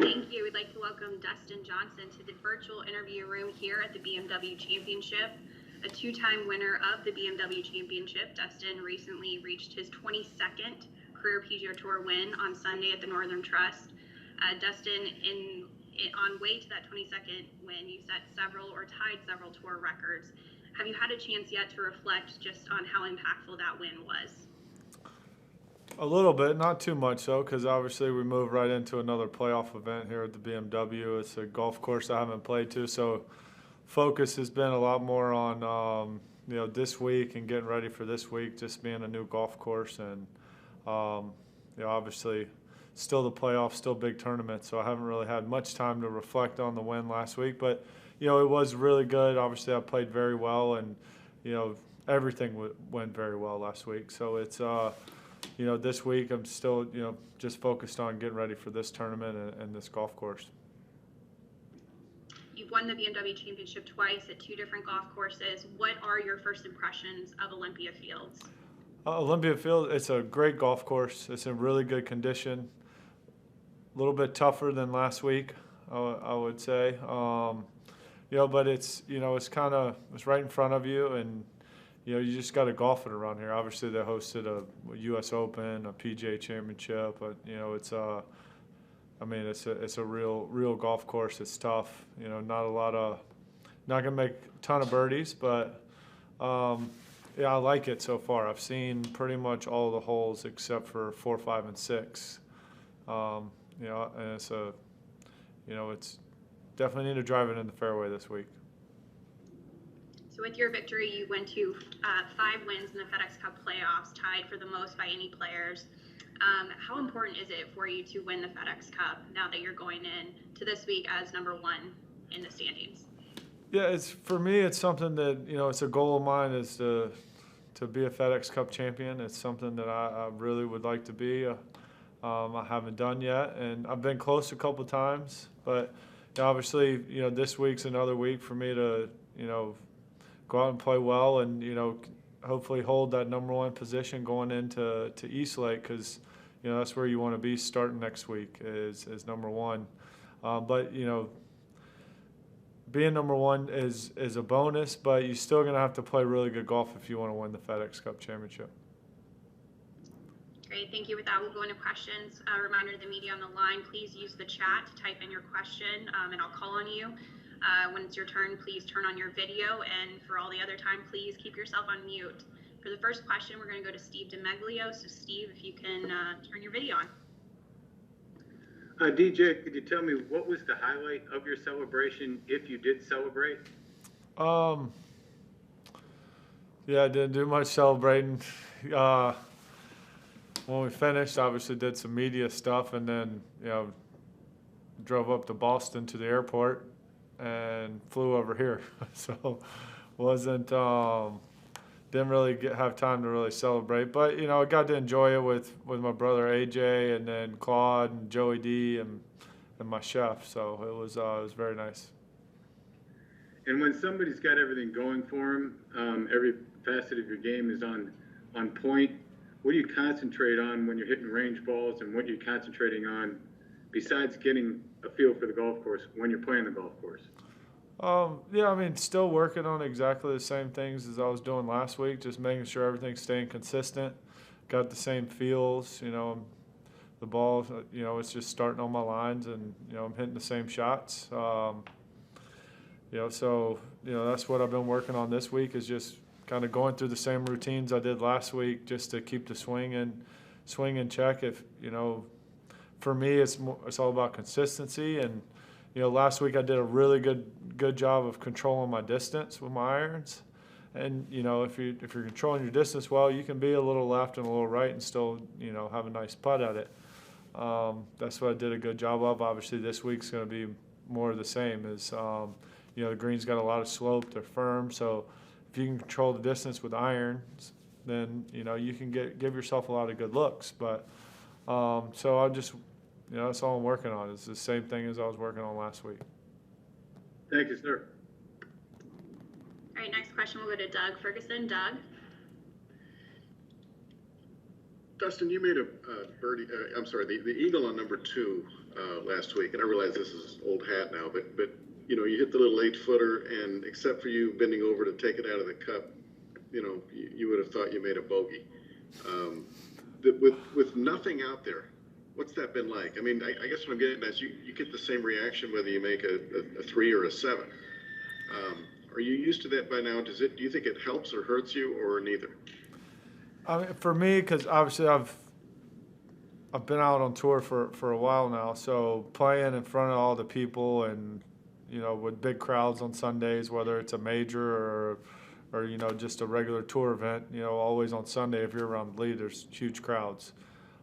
Thank you. We'd like to welcome Dustin Johnson to the virtual interview room here at the BMW Championship. A two-time winner of the BMW Championship, Dustin recently reached his 22nd career PGA Tour win on Sunday at the Northern Trust. Dustin, on way to that 22nd win, you set several or tied several tour records. Have you had a chance yet to reflect just on how impactful that win was? A little bit, not too much though, because obviously we move right into another playoff event here at the BMW. It's a golf course I haven't played to, so focus has been a lot more on this week and getting ready for this week, just being a new golf course, and obviously still the playoffs, still big tournament. So I haven't really had much time to reflect on the win last week, but it was really good. Obviously I played very well, and everything went very well last week. So it's this week I'm still, just focused on getting ready for this tournament and this golf course. You've won the BMW Championship twice at two different golf courses. What are your first impressions of Olympia Fields? Olympia Fields, it's a great golf course. It's in really good condition. A little bit tougher than last week, I would say. But it's, it's right in front of you, and you just got to golf it around here. Obviously, they hosted a U.S. Open, a PGA Championship, but it's a real golf course. It's tough. Not gonna make a ton of birdies, but I like it so far. I've seen pretty much all the holes except for 4, 5, and 6. And it's definitely need to drive it in the fairway this week. So with your victory, you went to 5 wins in the FedEx Cup playoffs, tied for the most by any players. How important is it for you to win the FedEx Cup now that you're going in to this week as number 1 in the standings? Yeah, for me, it's something that, it's a goal of mine is to be a FedEx Cup champion. It's something that I really would like to be. I haven't done yet, and I've been close a couple times, but obviously, this week's another week for me to, go out and play well, and hopefully hold that number 1 position going into Eastlake, because that's where you want to be starting next week is number 1. But being number 1 is a bonus, but you're still going to have to play really good golf if you want to win the FedEx Cup Championship. Great, thank you. With that, we'll go into questions. A reminder to the media on the line, please use the chat to type in your question, and I'll call on you. When it's your turn, please turn on your video, and for all the other time, please keep yourself on mute. For the first question, we're going to go to Steve DeMeglio. So, Steve, if you can turn your video on. DJ, could you tell me what was the highlight of your celebration, if you did celebrate? Yeah, I didn't do much celebrating. When we finished, obviously did some media stuff, and then drove up to Boston to the airport and flew over here. So didn't really have time to really celebrate, but I got to enjoy it with my brother AJ, and then Claude and Joey D and my chef. So it was very nice. And when somebody's got everything going for them, every facet of your game is on point. What do you concentrate on when you're hitting range balls, and what you're concentrating on besides getting a feel for the golf course when you're playing the golf course? Still working on exactly the same things as I was doing last week, just making sure everything's staying consistent. Got the same feels, the ball, it's just starting on my lines, and, I'm hitting the same shots. So that's what I've been working on this week, is just kind of going through the same routines I did last week, just to keep the swing in check. If, for me, it's all about consistency, and, last week I did a really good job of controlling my distance with my irons. And, if you're controlling your distance well, you can be a little left and a little right and still, have a nice putt at it. That's what I did a good job of. Obviously, this week's going to be more of the same. The green's got a lot of slope, they're firm, so if you can control the distance with irons, then, you can give yourself a lot of good looks. But so I just, that's all I'm working on. It's the same thing as I was working on last week. Thank you, sir. All right, next question will go to Doug Ferguson. Doug? Dustin, you made a birdie, the eagle on number 2 last week, and I realize this is old hat now, but you know, you hit the little 8-footer, and except for you bending over to take it out of the cup, you know, you would have thought you made a bogey. With nothing out there, what's that been like? I mean, I guess what I'm getting at is you get the same reaction whether you make a 3 or a 7. Are you used to that by now? Do you think it helps or hurts you, or neither? I mean, for me, because obviously I've been out on tour for a while now, so playing in front of all the people and, you know, with big crowds on Sundays, whether it's a major or you know, just a regular tour event, you know, always on Sunday if you're around the lead, there's huge crowds.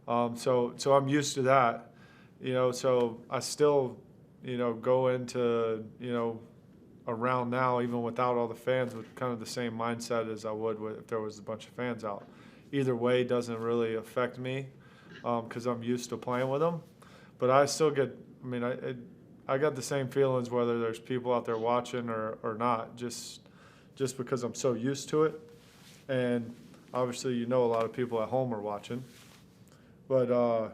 So I'm used to that, you know, so I still, you know, go into, you know, around now, even without all the fans, with kind of the same mindset as I would if there was a bunch of fans out. Either way doesn't really affect me because I'm used to playing with them. But I still get, I mean, I got the same feelings whether there's people out there watching or not, just because I'm so used to it. And obviously, you know, a lot of people at home are watching. But,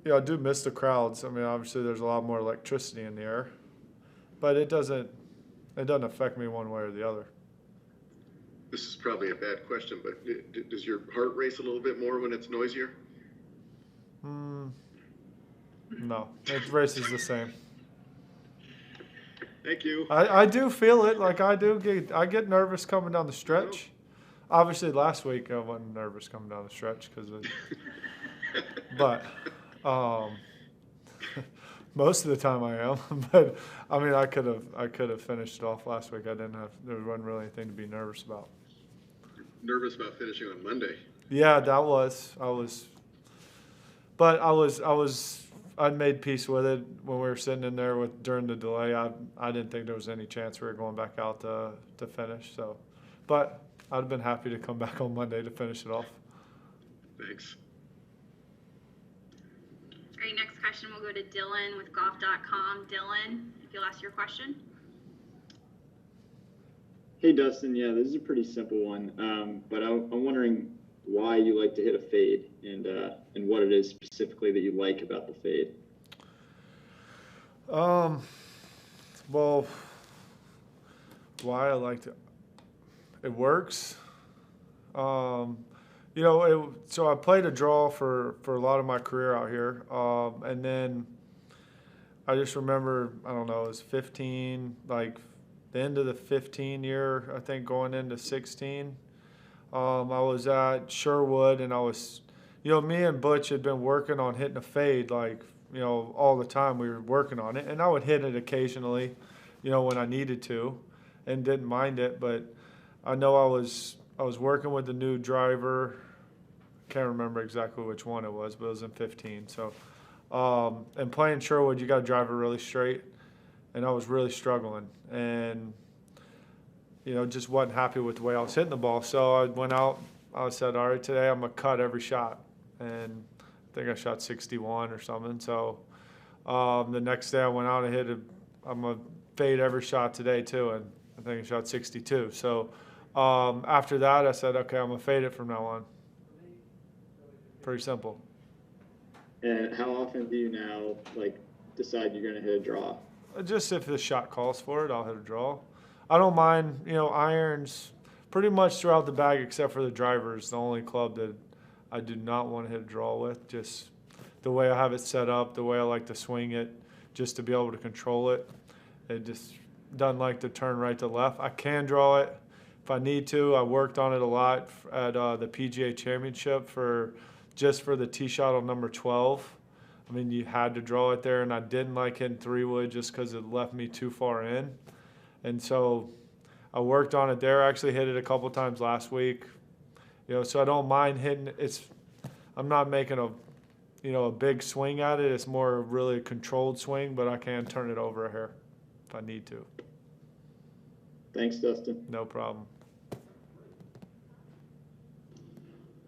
yeah, I do miss the crowds. I mean, obviously, there's a lot more electricity in the air. But it doesn't affect me one way or the other. This is probably a bad question, but does your heart race a little bit more when it's noisier? No, it races the same. Thank you. I do feel it. Like I get nervous coming down the stretch. Obviously, last week I wasn't nervous coming down the stretch but most of the time I am. But I mean, I could have finished it off last week. There wasn't really anything to be nervous about. Nervous about finishing on Monday. Yeah, I was. I'd made peace with it when we were sitting in there during the delay. I didn't think there was any chance we were going back out to finish. So, but I'd have been happy to come back on Monday to finish it off. Thanks. All right, next question will go to Dylan with golf.com. Dylan, if you'll ask your question. Hey, Dustin. Yeah, this is a pretty simple one, but I'm wondering why you like to hit a fade and what it is specifically that you like about the fade. Well, why I like to, it works. You know, so I played a draw for a lot of my career out here, and then I just remember, I don't know, it was 15, like the end of the 15 year, I think, going into 16. I was at Sherwood, and I was, you know, me and Butch had been working on hitting a fade, like, you know, all the time we were working on it, and I would hit it occasionally, you know, when I needed to, and didn't mind it. But I know I was working with the new driver. Can't remember exactly which one it was, but it was in 15. So, and playing Sherwood, you got to drive it really straight, and I was really struggling, and you know, just wasn't happy with the way I was hitting the ball. So I went out. I said, all right, today I'm gonna cut every shot, and I think I shot 61 or something. So the next day I went out and hit it. I'm gonna fade every shot today too, and I think I shot 62. So after that, I said, okay, I'm gonna fade it from now on. Pretty simple. And how often do you now decide you're going to hit a draw? Just if the shot calls for it, I'll hit a draw. I don't mind, you know, irons pretty much throughout the bag except for the driver is the only club that I do not want to hit a draw with. Just the way I have it set up, the way I like to swing it, just to be able to control it. It just doesn't like to turn right to left. I can draw it if I need to. I worked on it a lot at the PGA Championship just for the tee shot on number 12. I mean, you had to draw it there, and I didn't like hitting 3-wood just because it left me too far in. And so I worked on it there. I actually hit it a couple times last week. You know, so I don't mind hitting it. I'm not making a big swing at it. It's more really a controlled swing, but I can turn it over a hair if I need to. Thanks, Dustin. No problem.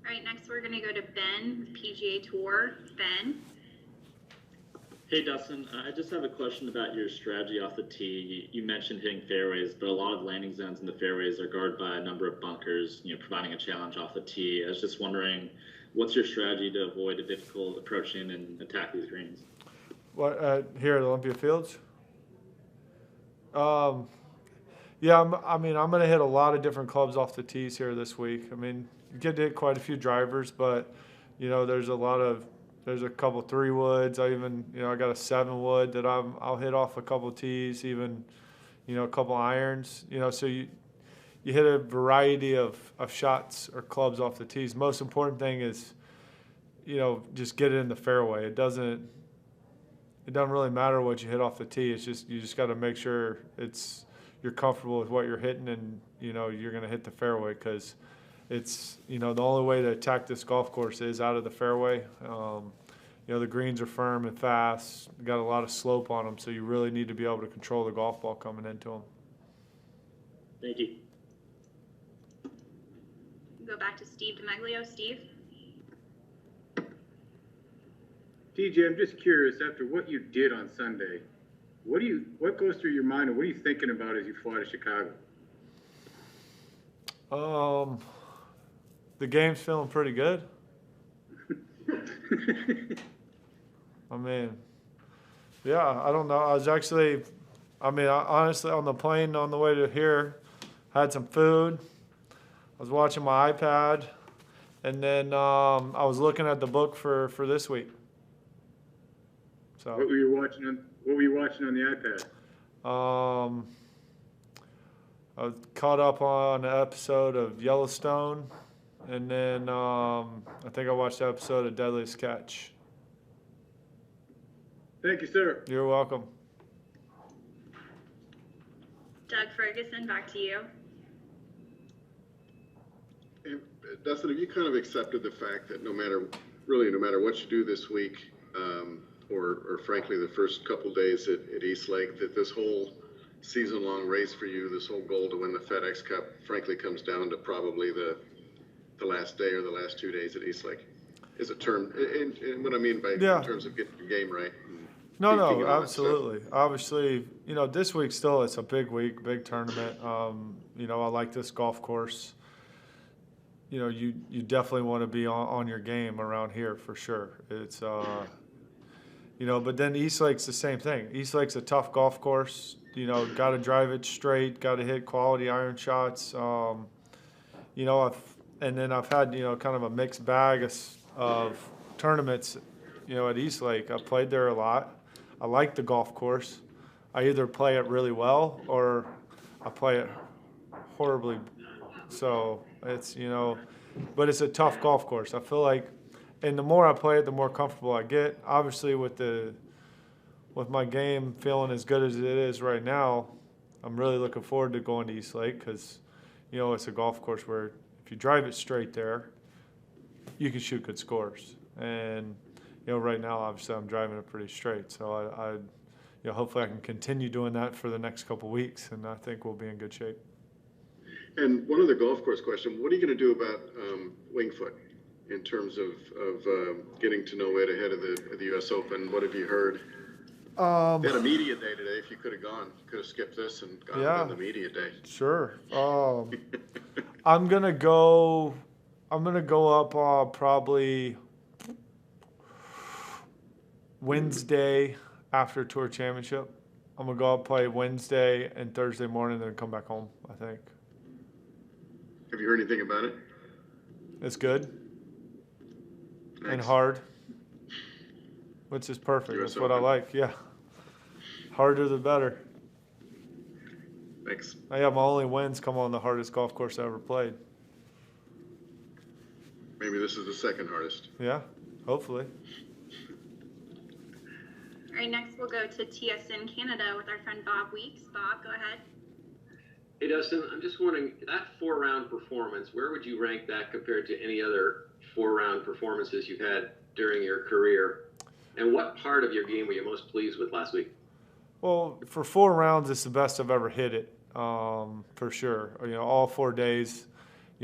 All right, next we're going to go to Ben with PGA Tour. Ben. Hey, Dustin. I just have a question about your strategy off the tee. You mentioned hitting fairways, but a lot of landing zones in the fairways are guarded by a number of bunkers, you know, providing a challenge off the tee. I was just wondering, what's your strategy to avoid a difficult approach in and attack these greens? Here at Olympia Fields? Yeah, I'm going to hit a lot of different clubs off the tees here this week. I mean, you get to hit quite a few drivers, but, there's a couple 3-woods. I got a 7-wood that I'll hit off a couple tees, even, a couple irons. So you hit a variety of shots or clubs off the tees. Most important thing is, just get it in the fairway. It doesn't really matter what you hit off the tee. It's just you just got to make sure you're comfortable with what you're hitting, and you're going to hit the fairway, because it's the only way to attack this golf course is out of the fairway. The greens are firm and fast, got a lot of slope on them, so you really need to be able to control the golf ball coming into them. Thank you. Go back to Steve DeMeglio. Steve? TJ, I'm just curious, after what you did on Sunday, what goes through your mind, and what are you thinking about as you fly to Chicago? The game's feeling pretty good. Yeah, I don't know. Honestly, on the plane on the way to here, I had some food. I was watching my iPad, and then I was looking at the book for this week. So. What were you watching on the iPad? I was caught up on an episode of Yellowstone, and then I think I watched the episode of Deadliest Catch. Thank you, sir. You're welcome. Doug Ferguson, back to you. And Dustin, have you kind of accepted the fact that no matter what you do this week, or frankly the first couple days at East Lake, that this whole season-long race for you, this whole goal to win the FedEx Cup, frankly comes down to probably the last day or the last 2 days at East Lake? Is a term, and what I mean by in terms of getting your game right. No, absolutely. Obviously, this week still it's a big week, big tournament. I like this golf course. You definitely want to be on your game around here for sure. It's but then East Lake's the same thing. East Lake's a tough golf course. Got to drive it straight, got to hit quality iron shots. And then I've had kind of a mixed bag of tournaments. At East Lake, I played there a lot. I like the golf course. I either play it really well or I play it horribly. So it's but it's a tough golf course. I feel like, and the more I play it, the more comfortable I get. Obviously, with my game feeling as good as it is right now, I'm really looking forward to going to East Lake, because it's a golf course where if you drive it straight there, you can shoot good scores. And right now, obviously, I'm driving it pretty straight. So hopefully I can continue doing that for the next couple of weeks, and I think we'll be in good shape. And one other golf course question: what are you going to do about Wingfoot in terms of getting to know it ahead of the U.S. Open? What have you heard? They had a media day today. If you could have gone, you could have skipped this and gone on the media day. Sure. I'm gonna go up probably Wednesday after Tour Championship. I'm gonna go up, play Wednesday and Thursday morning, then come back home, I think. Have you heard anything about it? It's good. Nice. And hard, which is perfect. US That's what I Open. like. Yeah, harder the better. Thanks. My only wins come on the hardest golf course I ever played. Maybe this is the second hardest. Yeah, hopefully. All right, next we'll go to TSN Canada with our friend Bob Weeks. Bob, go ahead. Hey, Dustin, I'm just wondering, that 4-round performance, where would you rank that compared to any other 4-round performances you've had during your career? And what part of your game were you most pleased with last week? Well, for 4 rounds, it's the best I've ever hit it, for sure. All 4 days,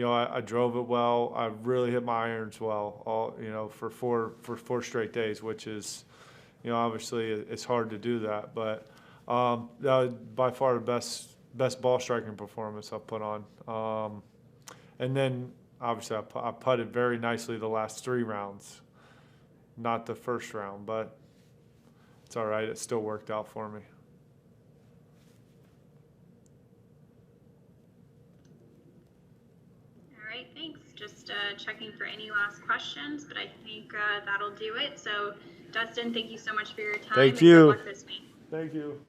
I drove it well. I really hit my irons well, for four straight days, which is, obviously it's hard to do that. But that was by far the best ball striking performance I've put on. And then, obviously, I putted very nicely the last 3 rounds, not the first round. But it's all right. It still worked out for me. All right, thanks. Just checking for any last questions, but I think that'll do it. So, Dustin, thank you so much for your time. Thank and you. Good luck this week. Thank you.